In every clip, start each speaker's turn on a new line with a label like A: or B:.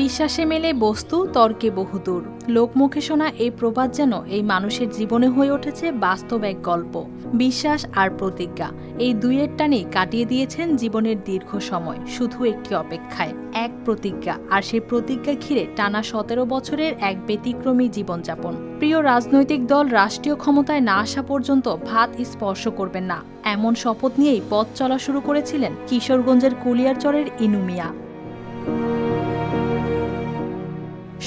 A: বিশ্বাসে মেলে বস্তু, তর্কে বহুদূর। লোকমুখে শোনা এই প্রবাদ যেন এই মানুষের জীবনে হয়ে উঠেছে বাস্তব এক গল্প। বিশ্বাস আর প্রতিজ্ঞা, এই দুইয়ের টানেই কাটিয়ে দিয়েছেন জীবনের দীর্ঘ সময় শুধু একটি অপেক্ষায়, এক প্রতিজ্ঞা। আর সেই প্রতিজ্ঞা ঘিরে টানা 17 বছরের এক ব্যতিক্রমী জীবনযাপন। প্রিয় রাজনৈতিক দল রাষ্ট্রীয় ক্ষমতায় না আসা পর্যন্ত ভাত স্পর্শ করবেন না, এমন শপথ নিয়েই পথ চলা শুরু করেছিলেন কিশোরগঞ্জের কুলিয়ারচরের ইনু মিয়া।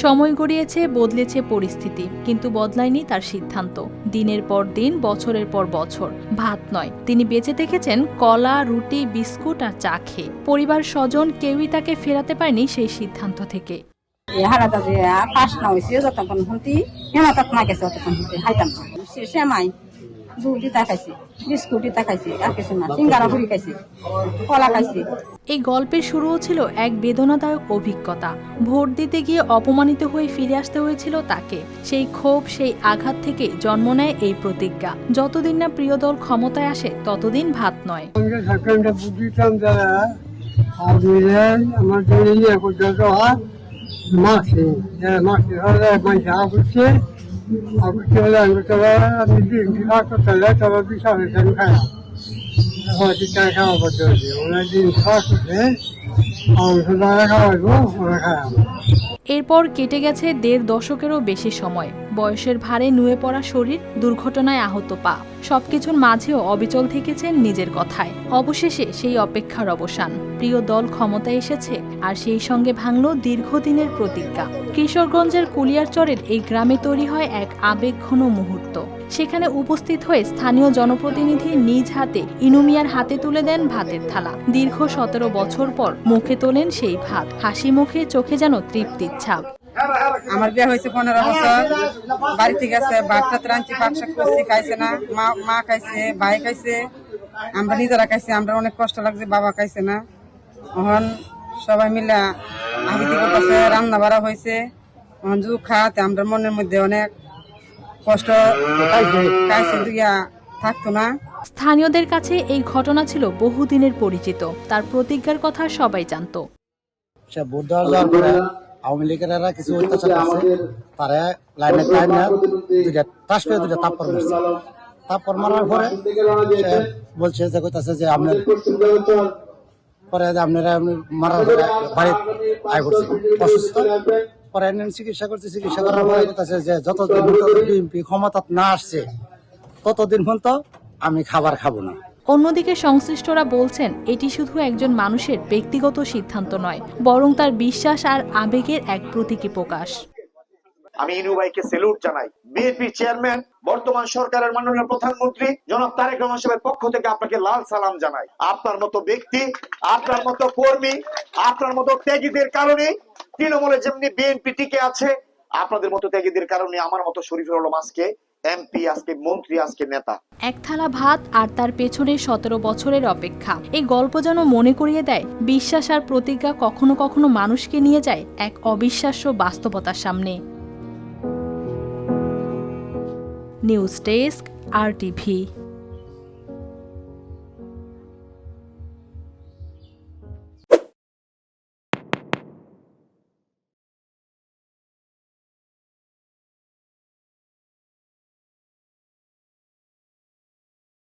A: সময় গড়িয়েছে, বদলেছে পরিস্থিতি, কিন্তু বদলায়নি তার সিদ্ধান্ত। দিনের পর দিন, বছরের পর বছর ভাত নয়, তিনি বেঁচে দেখেছেন কলা, রুটি, বিস্কুট আর চা খেয়ে। পরিবার, স্বজন কেউই তাকে ফেরাতে পারেনি সেই সিদ্ধান্ত থেকে। এই গল্পের শুরুও ছিল এক বেদনাদায়ক অভিজ্ঞতা। ভোট দিতে গিয়ে অপমানিত হয়ে ফিরে আসতে হয়েছিল তাকে। সেই ক্ষোভ, সেই আঘাত থেকে জন্ম নেয় এই প্রতিজ্ঞা, যতদিন না প্রিয় দল ক্ষমতায় আসে ততদিন ভাত নয়। এরপর কেটে গেছে 1.5 দশকেরও বেশি সময়। বয়সের ভারে নুয়ে পড়া শরীর, দুর্ঘটনায় আহত পা, সবকিছুর মাঝেও অবিচল থেকেছেন নিজের কথায়। অবশেষে সেই অপেক্ষার অবসান। প্রিয় দল ক্ষমতায় এসেছে, আর সেই সঙ্গে ভাঙল দীর্ঘদিনের প্রতিজ্ঞা। কিশোরগঞ্জের কুলিয়ারচরের এই গ্রামে তৈরি হয় এক আবেগঘন মুহূর্ত। সেখানে উপস্থিত হয়ে স্থানীয় জনপ্রতিনিধি নিজ হাতে ইনু মিয়ার হাতে তুলে দেন ভাতের থালা। দীর্ঘ 17 বছর পর মুখে তোলেন সেই ভাত, হাসি মুখে, চোখে যেন তৃপ্তির ছাপ।
B: আমার বিয়ে হয়েছে 15 বছর, বাড়িতে গেছে, ভাতটা রাঁধছি, পাকশাক করছি, খাইছে না। মা খাইছে, ভাই খাইছে, আমরা নিজেরা খাইছি, আমরা অনেক কষ্ট লাগছে, বাবা খাইছে না। এখন সবাই মিলে আবিতি করতেছে, রান্না বাড়া হয়েছে, এখন যুগ খাতে আমরা মনের মধ্যে অনেক কষ্ট খাইছে, দুইয়া থাকতো না।
A: স্থানীয়দের কাছে এই ঘটনা ছিল বহুদিনের পরিচিত। তার প্রতিজ্ঞার কথা সবাই জানত।
C: আওয়ামী লীগেরা কিছু অত্যাচার করছে, তারা লাইনে দুইটা টাস করে দুইটা তাপ্পর মারছে। তাপ্পর মারার পরে সে বলছে যে কইতাছে যে আপনার পরে আপনারা মারার পরে বাড়িতে আয় করছে অসুস্থ, পরে চিকিৎসা করছে। চিকিৎসা করার পরে কইতাছে যে যতদিন বিএনপি ক্ষমতা না আসছে ততদিন পর্যন্ত আমি খাবার খাবো না।
A: অন্যদিকে সংশ্লিষ্টরা বলছেন, এটি শুধু একজন মানুষের ব্যক্তিগত সিদ্ধান্ত নয়, বরং তার বিশ্বাস আর আবেগের এক প্রতীকী প্রকাশ।
D: আমি ইনু ভাইকে স্যালুট জানাই। বিএনপি চেয়ারম্যান, বর্তমান সরকারের মাননীয় প্রধানমন্ত্রী জনাব তারেক রহমান সাহেবের পক্ষ থেকে আপনাকে লাল সালাম জানাই। আপনার মতো ব্যক্তি, আপনার মতো কর্মী, আপনার মতো ত্যাগীদের কারণে তৃণমূলে যেমনি বিএনপি টিকে আছে, আপনাদের মতো ত্যাগীদের কারণে আমার মতো শরীফুল আলম আজকে এমপি, আজকে মন্ত্রী, আজকে নেতা।
A: এক থালা ভাত আর তার পেছনে 17 বছরের অপেক্ষা। এই গল্প যেন মনে করিয়ে দেয়, বিশ্বাস আর প্রতিজ্ঞা কখনো কখনো মানুষকে নিয়ে যায় এক অবিশ্বাস্য বাস্তবতার সামনে। News desk, RTV।